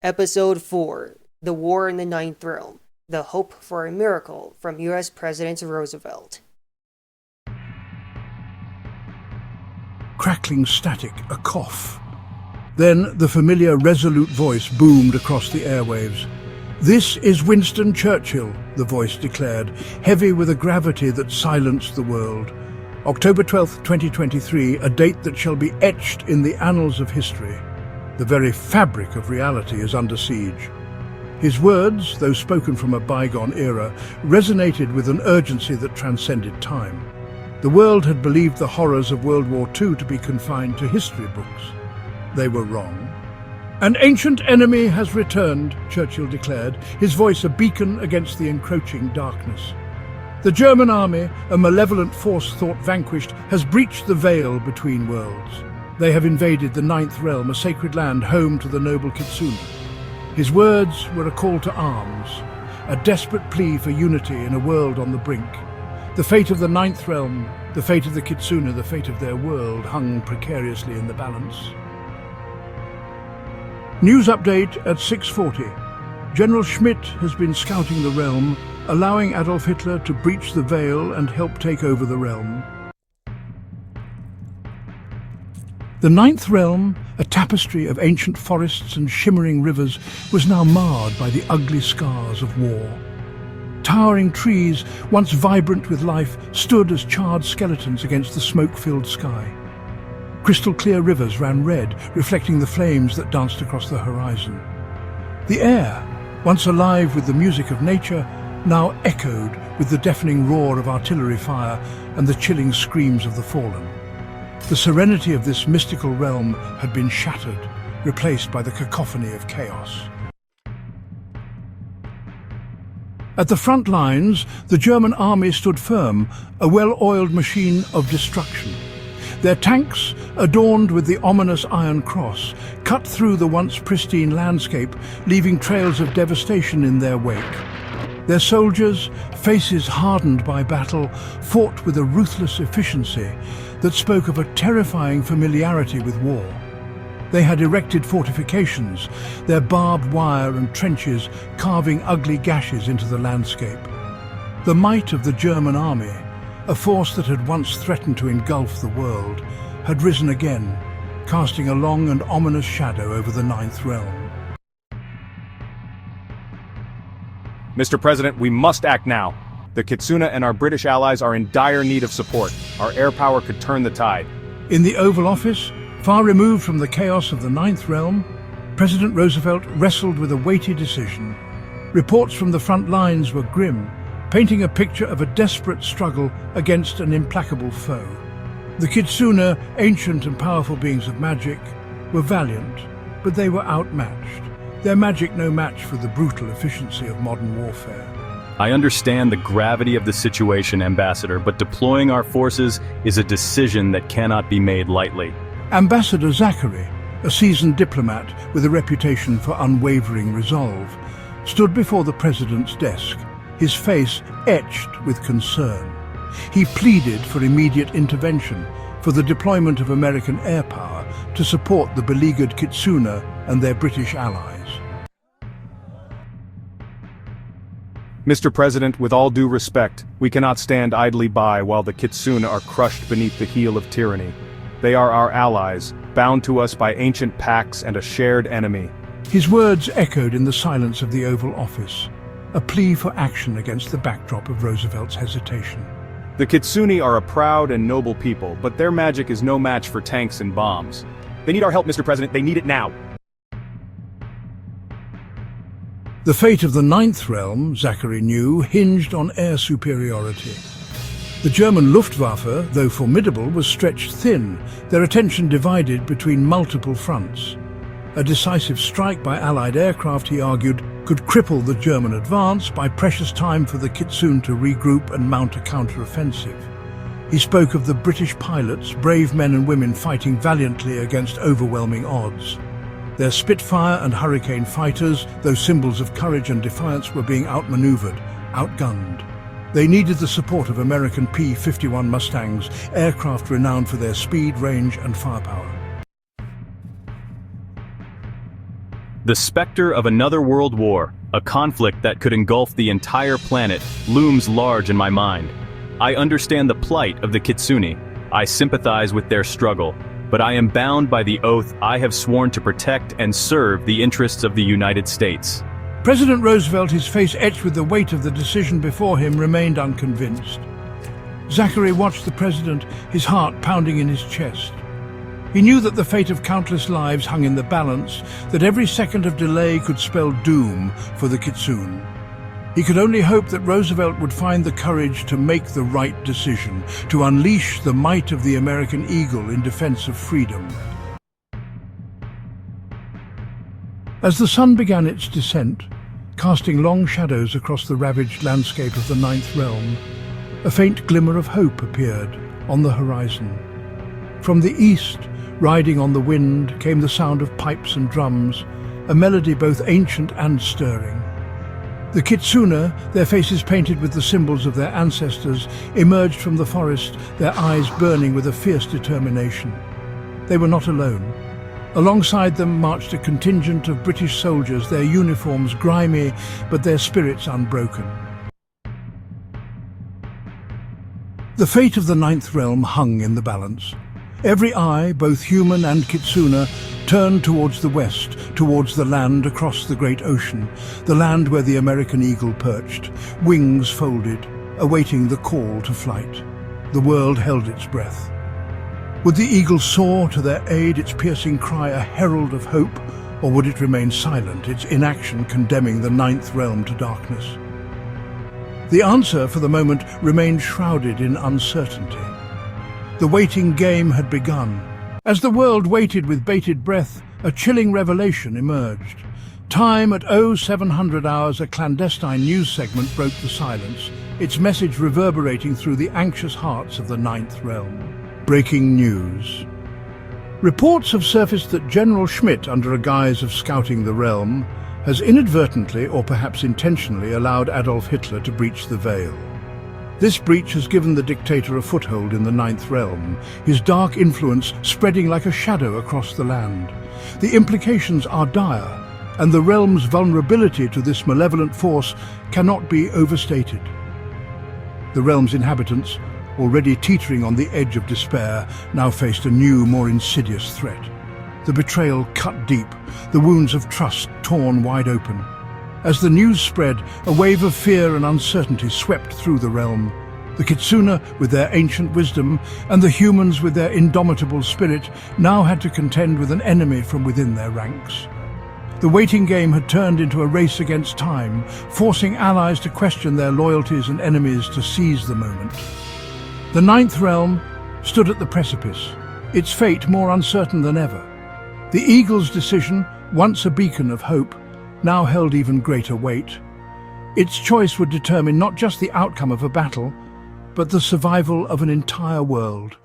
Episode 4, The War in the Ninth Realm, The Hope for a Miracle from U.S. President Roosevelt. Crackling static, a cough. Then the familiar resolute voice boomed across the airwaves. "This is Winston Churchill," the voice declared, heavy with a gravity that silenced the world. October 12th, 2023, a date that shall be etched in the annals of history. The very fabric of reality is under siege. His words, though spoken from a bygone era, resonated with an urgency that transcended time. The world had believed the horrors of World War II to be confined to history books. They were wrong. "An ancient enemy has returned," Churchill declared, his voice a beacon against the encroaching darkness. "The German army, a malevolent force thought vanquished, has breached the veil between worlds. They have invaded the Ninth Realm, a sacred land home to the noble Kitsune." His words were a call to arms, a desperate plea for unity in a world on the brink. The fate of the Ninth Realm, the fate of the Kitsune, the fate of their world hung precariously in the balance. News update at 6:40. General Schmidt has been scouting the realm, allowing Adolf Hitler to breach the veil and help take over the realm. The Ninth Realm, a tapestry of ancient forests and shimmering rivers, was now marred by the ugly scars of war. Towering trees, once vibrant with life, stood as charred skeletons against the smoke-filled sky. Crystal-clear rivers ran red, reflecting the flames that danced across the horizon. The air, once alive with the music of nature, now echoed with the deafening roar of artillery fire and the chilling screams of the fallen. The serenity of this mystical realm had been shattered, replaced by the cacophony of chaos. At the front lines, the German army stood firm, a well-oiled machine of destruction. Their tanks, adorned with the ominous Iron Cross, cut through the once pristine landscape, leaving trails of devastation in their wake. Their soldiers, faces hardened by battle, fought with a ruthless efficiency that spoke of a terrifying familiarity with war. They had erected fortifications, their barbed wire and trenches carving ugly gashes into the landscape. The might of the German army, a force that had once threatened to engulf the world, had risen again, casting a long and ominous shadow over the Ninth Realm. Mr. President, we must act now. The Kitsune and our British allies are in dire need of support. Our air power could turn the tide. In the Oval Office, far removed from the chaos of the Ninth Realm, President Roosevelt wrestled with a weighty decision. Reports from the front lines were grim, painting a picture of a desperate struggle against an implacable foe. The Kitsune, ancient and powerful beings of magic, were valiant, but they were outmatched. Their magic no match for the brutal efficiency of modern warfare. I understand the gravity of the situation, Ambassador, but deploying our forces is a decision that cannot be made lightly. Ambassador Zachary, a seasoned diplomat with a reputation for unwavering resolve, stood before the president's desk, his face etched with concern. He pleaded for immediate intervention, for the deployment of American air power to support the beleaguered Kitsune and their British allies. Mr. President, with all due respect, we cannot stand idly by while the Kitsune are crushed beneath the heel of tyranny. They are our allies, bound to us by ancient pacts and a shared enemy. His words echoed in the silence of the Oval Office, a plea for action against the backdrop of Roosevelt's hesitation. The Kitsune are a proud and noble people, but their magic is no match for tanks and bombs. They need our help, Mr. President. They need it now. The fate of the Ninth Realm, Zachary knew, hinged on air superiority. The German Luftwaffe, though formidable, was stretched thin, their attention divided between multiple fronts. A decisive strike by Allied aircraft, he argued, could cripple the German advance, buy precious time for the Kitsune to regroup and mount a counter-offensive. He spoke of the British pilots, brave men and women fighting valiantly against overwhelming odds. Their Spitfire and Hurricane fighters, though symbols of courage and defiance, were being outmaneuvered, outgunned. They needed the support of American P-51 Mustangs, aircraft renowned for their speed, range and firepower. The specter of another world war, a conflict that could engulf the entire planet, looms large in my mind. I understand the plight of the Kitsune. I sympathize with their struggle, but I am bound by the oath I have sworn to protect and serve the interests of the United States. President Roosevelt, his face etched with the weight of the decision before him, remained unconvinced. Zachary watched the president, his heart pounding in his chest. He knew that the fate of countless lives hung in the balance, that every second of delay could spell doom for the Kitsune. He could only hope that Roosevelt would find the courage to make the right decision, to unleash the might of the American eagle in defense of freedom. As the sun began its descent, casting long shadows across the ravaged landscape of the Ninth Realm, a faint glimmer of hope appeared on the horizon. From the east, riding on the wind, came the sound of pipes and drums, a melody both ancient and stirring. The Kitsune, their faces painted with the symbols of their ancestors, emerged from the forest, their eyes burning with a fierce determination. They were not alone. Alongside them marched a contingent of British soldiers, their uniforms grimy, but their spirits unbroken. The fate of the Ninth Realm hung in the balance. Every eye, both human and Kitsune, turned towards the west, towards the land across the great ocean, the land where the American eagle perched, wings folded, awaiting the call to flight. The world held its breath. Would the eagle soar to their aid, its piercing cry a herald of hope, or would it remain silent, its inaction condemning the Ninth Realm to darkness? The answer, for the moment, remained shrouded in uncertainty. The waiting game had begun. As the world waited with bated breath, a chilling revelation emerged. Time at 0700 hours, a clandestine news segment broke the silence, its message reverberating through the anxious hearts of the Ninth Realm. Breaking news. Reports have surfaced that General Schmidt, under a guise of scouting the realm, has inadvertently, or perhaps intentionally, allowed Adolf Hitler to breach the veil. This breach has given the dictator a foothold in the Ninth Realm, his dark influence spreading like a shadow across the land. The implications are dire, and the realm's vulnerability to this malevolent force cannot be overstated. The realm's inhabitants, already teetering on the edge of despair, now faced a new, more insidious threat. The betrayal cut deep, the wounds of trust torn wide open. As the news spread, a wave of fear and uncertainty swept through the realm. The Kitsune, with their ancient wisdom, and the humans with their indomitable spirit, now had to contend with an enemy from within their ranks. The waiting game had turned into a race against time, forcing allies to question their loyalties and enemies to seize the moment. The Ninth Realm stood at the precipice, its fate more uncertain than ever. The eagle's decision, once a beacon of hope, now held even greater weight. Its choice would determine not just the outcome of a battle, but the survival of an entire world.